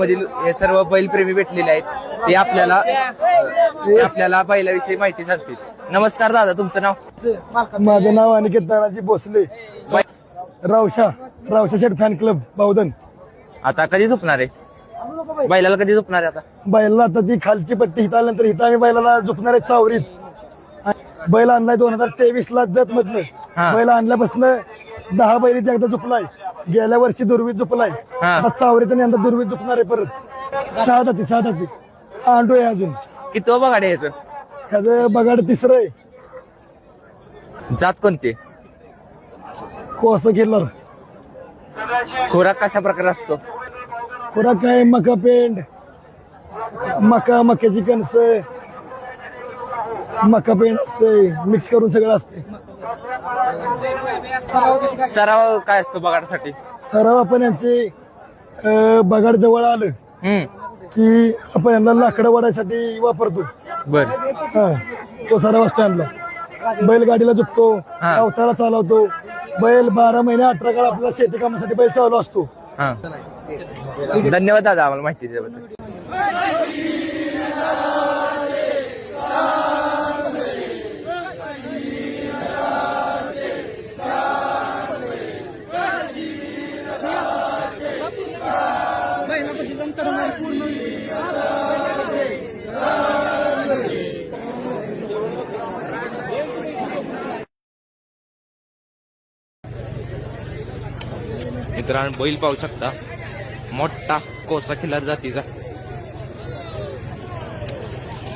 मधील हे सर्व बैलप्रेमी भेटलेले आहेत ते आपल्याला बैलाविषयी माहिती सांगतील. नमस्कार दादा, तुमचं नाव? माझं नाव अनिकेत तानाजी भोसले, रावशा शेठ फॅन क्लब बावधन. आता कधी झोपणार आहे बैलाला? कधी झोपणार आहे आता बैलाला? आता ती खालची पट्टी हिता आल्यानंतर हिता आम्ही बैलाला झोपणार आहे चावरीत. बैल आणलाय 2023 ला जत मधनं. बैल आणल्यापासून 10 बैल एकदा झोपलाय. गेल्या वर्षी दुर्वीत झोपलाय. आता चावरीत आणि यंदा दुर्वीत झोपणार आहे परत. 6 दाती आंडो आहे अजून. किती बघाडे ह्याचं? ह्याचं बगाड 3रं आहे. जात कोणती? कोसं किल्लर. खुराक कशा प्रकारे असतो? खुराक काय? मका पेंड, मक्याची कणस, मका पेंड असते, मिक्स करून सगळं असते. सराव काय असतो बगाडासाठी? सराव आपण यांचे बगाड जवळ आलं की आपण यांना लाकडं वाढायसाठी वापरतो. बर. तो सराव असतो यांना. बैलगाडीला झुकतो, अवताला चालवतो. बैल 12 महिने 18 काळ आपल्याला शेती कामासाठी बैल चालू असतो. धन्यवाद दादा आम्हाला माहिती दिल्याबद्दल. मित्रांनो, बैल पाहू शकता, मोठा कोसा खिल्लार जातीचा.